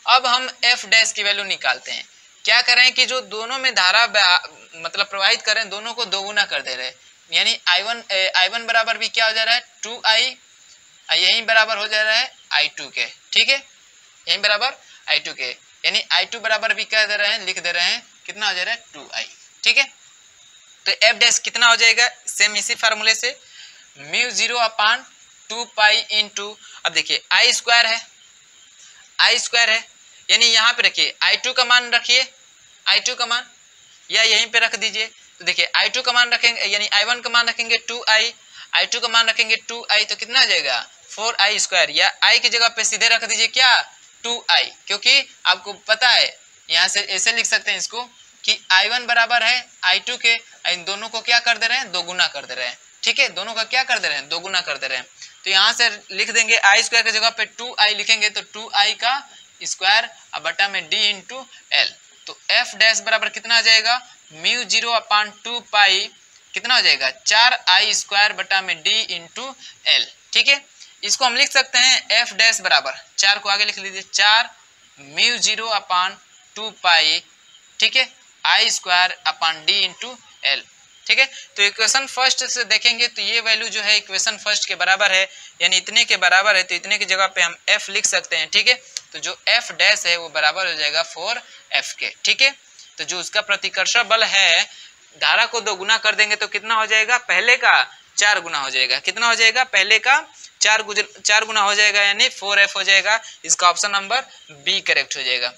अब हम एफ डैश की वैल्यू निकालते हैं। क्या करें कि जो दोनों में धारा मतलब प्रवाहित करें, दोनों को दोगुना कर दे रहे हैं, यानी I1 बराबर भी क्या हो जा रहा है 2i, यही बराबर हो जा रहा है I2 के, ठीक है, यही बराबर I2 के, यानी I2 बराबर भी क्या दे रहे हैं, लिख दे रहे हैं, कितना हो जा रहा है 2i, ठीक है। तो एफ डैश कितना हो जाएगा, सेम इसी फार्मूले से म्यू 0 अपान 2 पाई इंटू, अब देखिए आई स्क्वायर है, यानी यहाँ पे रखिए I2 का मान रखिए, I2 का मान या यहीं पे रख दीजिए। तो देखिए I2 का मान रखेंगे, यानी I1 का मान रखेंगे 2i, I2 का मान रखेंगे 2i, तो कितना हो जाएगा 4i स्क्वायर, या i की जगह पे सीधे रख दीजिए क्या 2i, क्योंकि आपको पता है यहाँ से ऐसे लिख सकते हैं इसको कि I1 बराबर है I2 के, इन दोनों को क्या कर दे रहे हैं, दोगुना कर दे रहे हैं, ठीक है, दोनों का क्या कर दे रहे हैं, दोगुना कर दे रहे हैं। तो यहाँ से लिख देंगे आई स्क्वायर की जगह पे 2i लिखेंगे, तो 2i का स्क्वायर बटा में डी इंटू एल। तो एफ डैश बराबर कितना आ जाएगा म्यू 0 अपान 2 पाई, कितना हो जाएगा 4i स्क्वायर बटा में डी इंटू एल, ठीक है। इसको हम लिख सकते हैं एफ डैश बराबर 4 को आगे लिख लीजिए 4 म्यू 0 अपान 2 पाई, ठीक है, I square upon D into L, ठीक है। तो इक्वेशन फर्स्ट से देखेंगे तो ये वैल्यू जो है इक्वेशन फर्स्ट के बराबर है, यानी इतने के बराबर है, तो इतने की जगह पे हम f लिख सकते हैं, ठीक है। तो जो f डैश है वो बराबर हो जाएगा 4f के, ठीक है। तो जो उसका प्रतिकर्षण बल है, धारा को दोगुना कर देंगे तो कितना हो जाएगा, पहले का 4 गुना हो जाएगा, कितना हो जाएगा, पहले का 4 गुना हो जाएगा, यानी 4f हो जाएगा। इसका ऑप्शन नंबर बी करेक्ट हो जाएगा,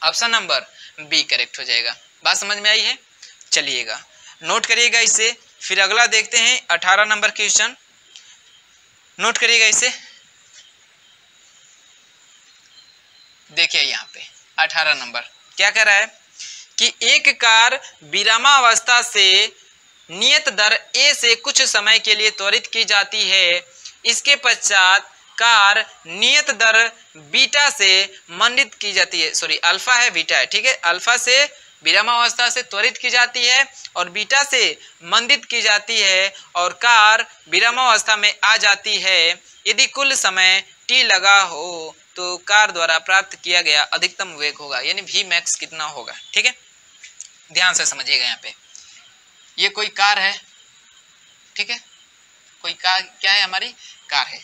ऑप्शन नंबर बी करेक्ट हो जाएगा। बात समझ में आई है, चलिएगा नोट करिएगा इसे। फिर अगला देखते हैं 18 नंबर क्वेश्चन, नोट करिएगा इसे। देखिए यहाँ पे 18 नंबर क्या कह रहा है कि एक कार विरामावस्था से नियत दर a से कुछ समय के लिए त्वरित की जाती है, इसके पश्चात कार नियत दर बीटा से मंडित की जाती है, सॉरी अल्फा है बीटा है, ठीक है, अल्फा से विरामावस्था से त्वरित की जाती है और बीटा से मंदित की जाती है, और कार विरामावस्था में आ जाती है। यदि कुल समय t लगा हो तो कार द्वारा प्राप्त किया गया अधिकतम वेग होगा, यानी v मैक्स कितना होगा, ठीक है। ध्यान से समझिएगा, यहाँ पे ये कोई कार है, ठीक है, कोई कार क्या है, हमारी कार है,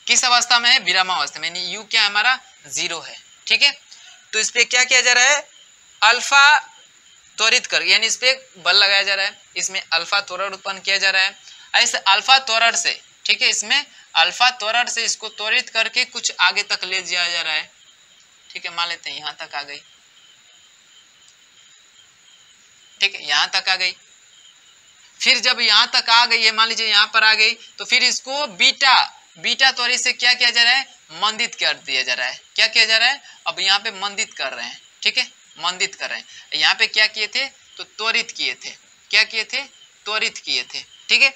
किस अवस्था में है, विरामावस्था में, यानी u क्या है हमारा 0 है, ठीक है। तो इस पे क्या किया जा रहा है, अल्फा त्वरित कर, यानी इस पे बल लगाया जा रहा है, इसमें अल्फा त्वरण उत्पन्न किया जा रहा है। ऐसे अल्फा त्वरण से, ठीक है, इसमें अल्फा त्वरण से इसको त्वरित करके कुछ आगे तक ले जाया जा रहा है, ठीक है, मान लेते हैं यहाँ तक आ गई, ठीक है, यहाँ तक आ गई। फिर जब यहाँ तक आ गई है, मान लीजिए यहाँ पर आ गई, तो फिर इसको बीटा त्वरित से क्या किया जा रहा है, मंदित कर दिया जा रहा है। क्या किया जा रहा है, अब यहाँ पे मंदित कर रहे हैं, ठीक है, मंदित कर रहे हैं। यहाँ पे क्या किए थे, तो त्वरित किए थे, क्या किए थे, त्वरित किए थे, ठीक है।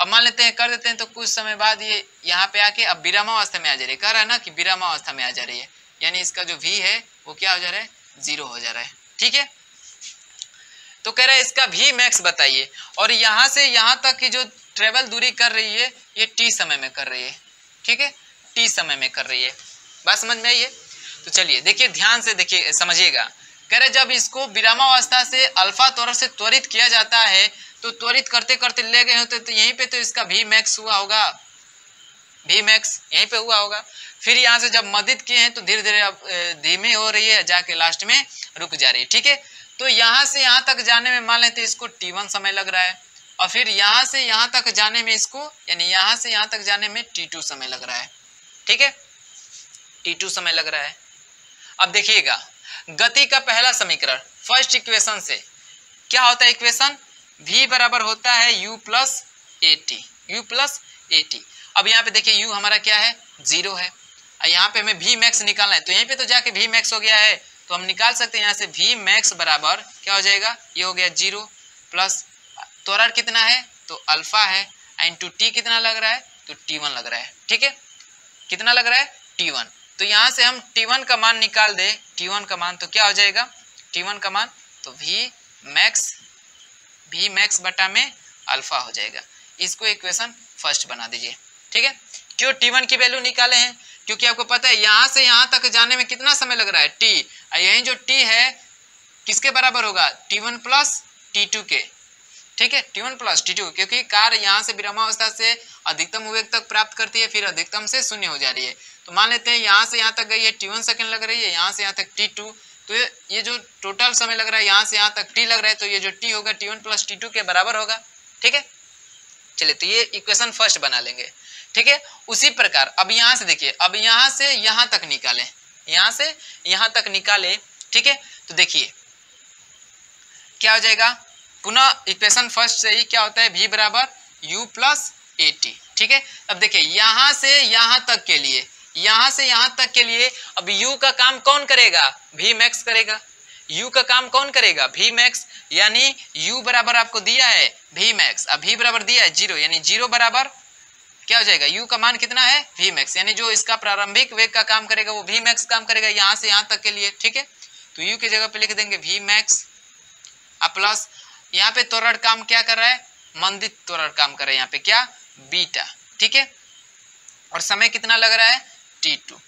अब मान लेते हैं कर देते हैं, तो कुछ समय बाद ये यहाँ पे आके अब विरामावस्था में आ जा रही है, कह रहा है ना कि विरामावस्था में आ जा रही है, यानी इसका जो v है वो क्या हो जा रहा है, 0 हो जा रहा है, ठीक है। तो कह रहा है इसका v मैक्स बताइए, और यहाँ से यहाँ तक की जो ट्रेवल दूरी कर रही है ये t समय में कर रही है, ठीक है, t समय में कर रही है। बात समझ में आई है। तो चलिए देखिए, ध्यान से देखिए, समझिएगा। कह रहे जब इसको विरामावस्था से अल्फा त्वरण से त्वरित किया जाता है, तो त्वरित करते करते ले गए होते, तो यहीं पे तो इसका v मैक्स हुआ होगा, v मैक्स यहीं पे हुआ होगा। फिर यहाँ से जब मदद किए हैं तो धीरे धीरे अब धीमे हो रही है, जाके लास्ट में रुक जा रही है, ठीक है। तो यहाँ से यहाँ तक जाने में मान लेते इसको t1 समय लग रहा है, और फिर यहाँ से यहाँ तक जाने में इसको, यानी यहाँ से यहाँ तक जाने में t2 समय लग रहा है, ठीक है, t2 समय लग रहा है। अब देखिएगा गति का पहला समीकरण, फर्स्ट इक्वेशन से क्या होता है, इक्वेशन v बराबर होता है u प्लस at। अब यहाँ पे देखिए u हमारा क्या है, 0 है, और यहाँ पे हमें v मैक्स निकालना है, तो यहीं पे तो जाके v मैक्स हो गया है, तो हम निकाल सकते हैं यहाँ से v मैक्स बराबर क्या हो जाएगा, ये हो गया 0 प्लस त्वरण कितना है, तो अल्फा है, इंटू t कितना लग रहा है, तो t1 लग रहा है, ठीक है, कितना लग रहा है, t1। तो यहाँ से हम t1 का मान निकाल दे, t1 का मान तो क्या हो जाएगा, t1 का मान तो v मैक्स वी मैक्स बटा में अल्फा हो जाएगा। इसको इक्वेशन फर्स्ट बना दीजिए, ठीक है। क्यों T1 की वैल्यू निकाले हैं? क्योंकि आपको पता है यहाँ से यहाँ तक जाने में कितना समय लग रहा है, T। यही जो T है किसके बराबर होगा, T1 प्लस T2 के, ठीक है, T1 प्लस T2, क्योंकि कार यहाँ से विरामावस्था से अधिकतम वेग तक प्राप्त करती है, फिर अधिकतम से शून्य हो जा रही है। तो मान लेते हैं यहाँ से यहाँ तक गई है T1 सेकंड लग रही है, यहाँ से यहाँ तक T2, तो ये जो टोटल समय लग रहा है यहाँ से यहाँ तक T लग रहा है, तो ये जो T होगा T1 प्लस T2 के बराबर होगा, ठीक है। चलिए तो ये इक्वेशन फर्स्ट बना लेंगे, ठीक है। उसी प्रकार अब यहाँ से देखिए, अब यहाँ से यहाँ तक निकालें, यहाँ से यहाँ तक निकाले, ठीक है। तो देखिए क्या हो जाएगा, पुनः इक्वेशन फर्स्ट से ही क्या होता है, v बराबर u प्लस ए टी, ठीक है। अब देखिए यहाँ से यहाँ तक के लिए, यहाँ से यहाँ तक के लिए अब u का काम कौन करेगा, v मैक्स करेगा। u का काम कौन करेगा, v मैक्स, यानी u बराबर आपको दिया है v मैक्स, अब v बराबर दिया है 0, यानी 0 बराबर क्या हो जाएगा, u का मान कितना है, v मैक्स, यानी जो इसका प्रारंभिक वेग का काम करेगा वो v मैक्स काम करेगा यहाँ से यहाँ तक के लिए, ठीक है। तो u की जगह पे लिख देंगे v मैक्स प्लस यहाँ पे त्वरण काम क्या कर रहा है, मंदित त्वरण काम कर रहा है यहाँ पे क्या, बीटा, ठीक है। और समय कितना लग रहा है, T2,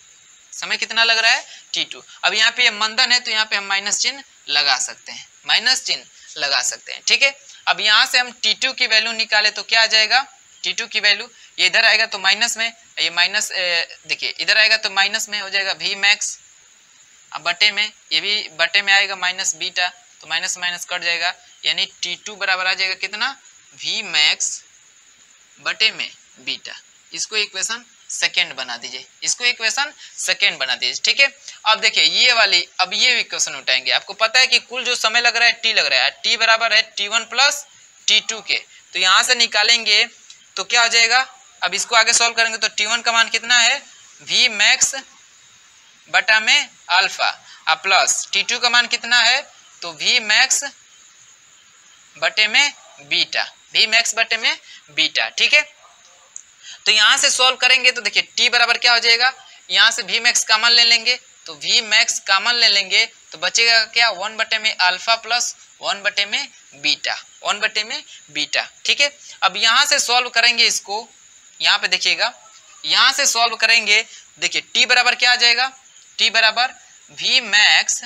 समय कितना लग रहा है, T2। अब यहाँ पे मंदन है तो यहाँ पे हम माइनस चिन्ह लगा सकते हैं, माइनस चिन्ह लगा सकते हैं, ठीक है। अब यहाँ से हम T2 की वैल्यू निकाले तो क्या आ जाएगा, T2 की वैल्यू ये इधर आएगा तो माइनस में, ये माइनस देखिए इधर आएगा तो माइनस में हो जाएगा v मैक्स, अब बटे में, ये भी बटे में आएगा माइनस बीटा, तो माइनस माइनस कट जाएगा, यानी T2 बराबर आ जाएगा कितना, v मैक्स बटे में बीटा। इसको इक्वेशन सेकेंड बना दीजिए, इसको इक्वेशन सेकेंड बना दीजिए, ठीक है। अब देखिए ये वाली, अब ये इक्वेशन उठाएंगे, आपको पता है कि कुल जो समय लग रहा है T लग रहा है, T बराबर है T1 प्लस T2 के, तो यहाँ से निकालेंगे तो क्या हो जाएगा, अब इसको आगे सॉल्व करेंगे तो T1 का मान कितना है, v मैक्स बटा में अल्फा, अब प्लस T2 का मान कितना है, तो v मैक्स बटे में बीटा, v मैक्स बटे में बीटा, ठीक है। तो यहाँ से सॉल्व करेंगे तो देखिए t बराबर क्या हो जाएगा, यहाँ से v मैक्स कॉमन ले लेंगे, तो v मैक्स कॉमन ले लेंगे तो बचेगा क्या, 1 बटे में अल्फा प्लस 1 बटे में बीटा, 1 बटे में बीटा, ठीक है। अब यहाँ से सॉल्व करेंगे इसको, यहाँ पे देखिएगा, यहाँ से सॉल्व करेंगे, देखिए t बराबर क्या आ जाएगा, t बराबर v मैक्स,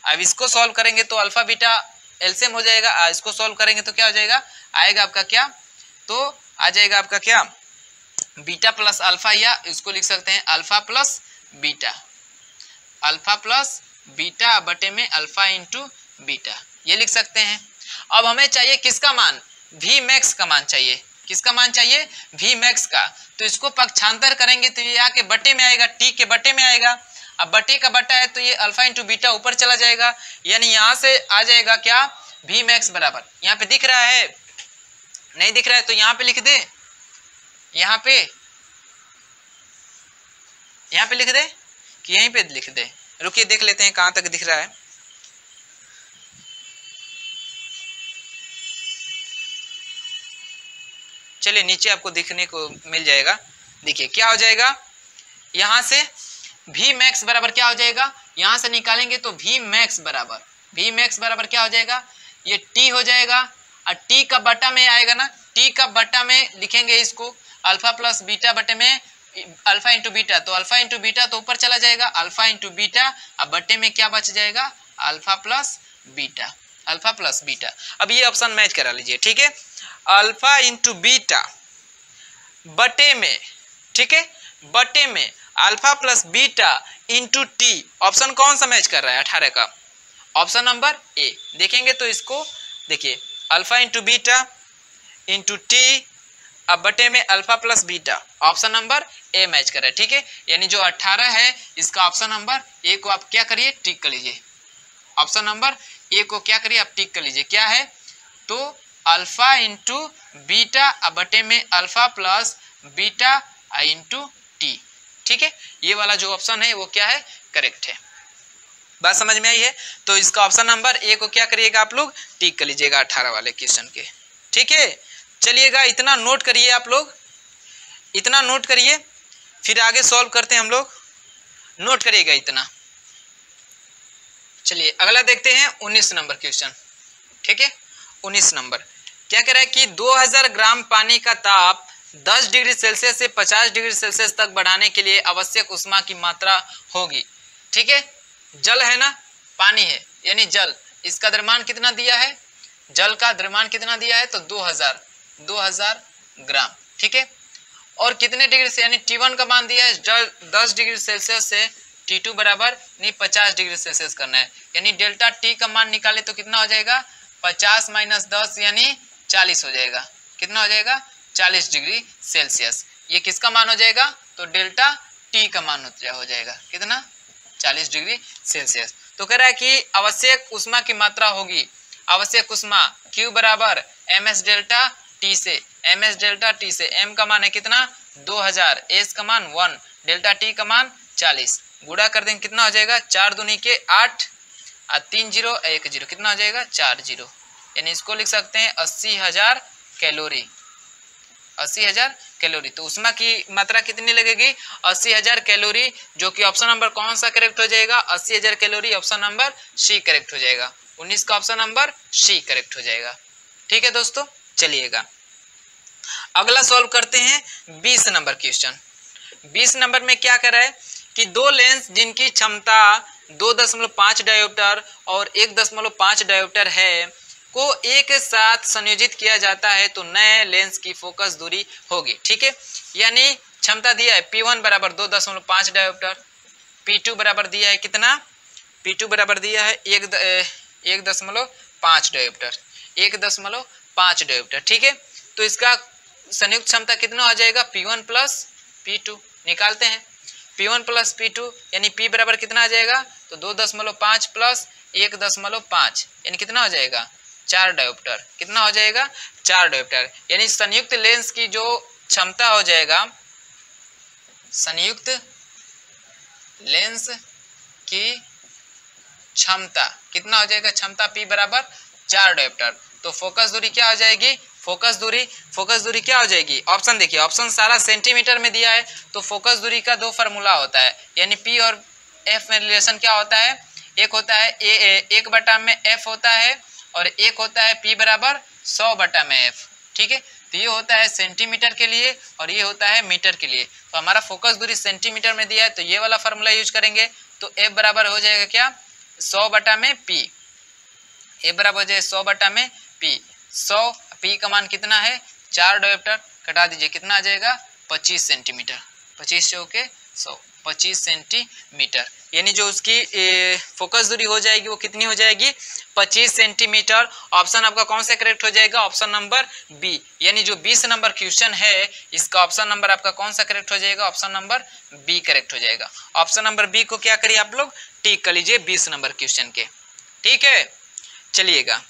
अब इसको सॉल्व करेंगे तो अल्फा बीटा एलसीएम हो जाएगा, इसको सॉल्व करेंगे तो क्या हो जाएगा, आएगा आपका क्या, तो आ जाएगा आपका क्या, बीटा प्लस अल्फा, या इसको लिख सकते हैं alpha plus beta, alpha plus beta बटे में अल्फा इंटू बीटा, ये लिख सकते हैं। अब हमें चाहिए किसका मान, v मैक्स का मान चाहिए, किसका मान चाहिए, v मैक्स का, तो इसको पक्षांतर करेंगे तो ये आके बटे में आएगा, t के बटे में आएगा, अब बटे का बटा है तो ये अल्फा इंटू बीटा ऊपर चला जाएगा, यानी यहाँ से आ जाएगा क्या, v मैक्स बराबर, यहाँ पे दिख रहा है, नहीं दिख रहा है तो यहाँ पे लिख दे, यहाँ पे लिख दे कि यहीं पे लिख दे, रुकिए देख लेते हैं कहाँ तक दिख रहा है। चलिए नीचे आपको दिखने को मिल जाएगा, देखिए क्या हो जाएगा, यहाँ से v मैक्स बराबर क्या हो जाएगा, यहाँ से निकालेंगे तो v मैक्स बराबर क्या हो जाएगा, ये t हो जाएगा, और t का बटा में आएगा ना, t का बटा में लिखेंगे इसको अल्फा प्लस बीटा बटे में अल्फा इंटू बीटा, तो अल्फा इंटू बीटा तो ऊपर चला जाएगा, अल्फा इंटू बीटा, अब बटे में क्या बच जाएगा, alpha plus beta, alpha plus beta. अब ये ऑप्शन मैच करा लीजिए, ठीक है, अल्फा इंटू बीटा बटे में, ठीक है, बटे में alpha plus beta into T, option कौन सा मैच कर रहा है, 18 का, ऑप्शन नंबर ए। देखेंगे तो इसको देखिए alpha into beta into T, अब बटे में alpha plus beta, option number A match कर रहा है, ठीक है। यानी जो 18 है इसका ऑप्शन नंबर ए को आप क्या करिए, टिक कर लीजिए, ऑप्शन नंबर ए को क्या करिए आप टिक कर लीजिए, क्या है, तो अल्फा इंटू बीटा अब बटे में alpha plus beta into T, ठीक है। ये वाला जो ऑप्शन है वो क्या है, करेक्ट है। बात समझ में आई है, तो इसका ऑप्शन नंबर ए को क्या करिएगा आप लोग, टिक कर लीजिएगा 18 वाले क्वेश्चन के, ठीक है। चलिएगा इतना नोट करिए आप लोग, इतना नोट करिए, फिर आगे सॉल्व करते हैं हम लोग, नोट करिएगा इतना। चलिए अगला देखते हैं 19 नंबर क्वेश्चन, ठीक है। 19 नंबर क्या कह रहा है कि 2000 ग्राम पानी का ताप 10 डिग्री सेल्सियस से 50 डिग्री सेल्सियस तक बढ़ाने के लिए आवश्यक ऊष्मा की मात्रा होगी। ठीक है, जल है ना, पानी है यानी जल, इसका द्रव्यमान कितना दिया है, जल का द्रव्यमान कितना दिया है तो 2000 ग्राम। ठीक है, और कितने डिग्री से यानी T1 का मान दिया है जल 10 डिग्री सेल्सियस से T2 बराबर नहीं 50 डिग्री सेल्सियस करना है, यानी डेल्टा T का मान निकाले तो कितना हो जाएगा 50 माइनस 10 यानी 40 हो जाएगा। कितना हो जाएगा 40 डिग्री सेल्सियस। ये किसका मान हो जाएगा तो डेल्टा T का मान हो जाएगा कितना 40 डिग्री सेल्सियस। तो कह रहा है कि आवश्यक ऊष्मा की मात्रा होगी, आवश्यक ऊष्मा Q बराबर ms डेल्टा T से, ms डेल्टा T से m का मान है कितना 2000, s का मान 1, डेल्टा T का मान 40, गुणा कर देंगे कितना हो जाएगा 4 दूनी के 8 और 3 0 1 0 कितना हो जाएगा 4 0, यानी इसको लिख सकते हैं 80,000 कैलोरी, 80,000 कैलोरी। तो ऊष्मा की मात्रा कितनी लगेगी 80,000 कैलोरी, जो कि ऑप्शन नंबर कौन सा करेक्ट हो जाएगा 80,000 calorie, option number C correct हो जाएगा, 19 का ऑप्शन नंबर सी करेक्ट हो जाएगा। ठीक है दोस्तों, चलिएगा अगला सॉल्व करते हैं 20 नंबर क्वेश्चन। 20 नंबर में क्या कर रहा है कि दो लेंस जिनकी क्षमता 2.5 डायोप्टर और 1.5 डायोप्टर है को एक साथ संयोजित किया जाता है तो नए लेंस की फोकस दूरी होगी। ठीक है, यानी क्षमता दिया है P1 बराबर 2.5 डायोप्टर, P2 बराबर दिया है कितना, P2 बराबर दिया है 1.5 डायोप्टर, 1.5 डायोप्टर। ठीक है, तो इसका संयुक्त क्षमता कितना हो जाएगा P1 प्लस P2, निकालते हैं P1 प्लस P2 यानी P बराबर कितना आ जाएगा तो 2.5 प्लस 1.5 यानी कितना हो जाएगा 4 डायोप्टर, कितना हो जाएगा 4 डायोप्टर, यानी संयुक्त लेंस की जो क्षमता हो जाएगा, संयुक्त लेंस की क्षमता कितना हो जाएगा, क्षमता P बराबर 4 डायोप्टर। तो फोकस दूरी क्या हो जाएगी, फोकस दूरी क्या हो जाएगी, ऑप्शन देखिए, ऑप्शन सारा सेंटीमीटर में दिया है तो फोकस दूरी का दो फार्मूला होता है, यानी P और F में रिलेशन क्या होता है, एक होता है एक बटा में F होता है और एक होता है P बराबर 100 बटा में F। ठीक है, तो ये होता है सेंटीमीटर के लिए और ये होता है मीटर के लिए। तो हमारा फोकस दूरी सेंटीमीटर में दिया है तो ये वाला फार्मूला यूज करेंगे, तो F बराबर हो जाएगा क्या 100 बटा में P, F बराबर हो जाएगा 100 बटा में P, 100 P का मान कितना है 4 डायोप्टर, कटा दीजिए कितना आ जाएगा 25 सेंटीमीटर, 25 चौके 100, 25 सेंटीमीटर, यानी जो उसकी फोकस दूरी हो जाएगी वो कितनी हो जाएगी 25 सेंटीमीटर। ऑप्शन आपका कौन सा करेक्ट हो जाएगा, ऑप्शन नंबर बी, यानी जो 20 नंबर क्वेश्चन है इसका ऑप्शन नंबर आपका कौन सा करेक्ट हो जाएगा, ऑप्शन नंबर बी करेक्ट हो जाएगा। ऑप्शन नंबर बी को क्या करिए आप लोग टिक कर लीजिए 20 नंबर क्वेश्चन के। ठीक है, चलिएगा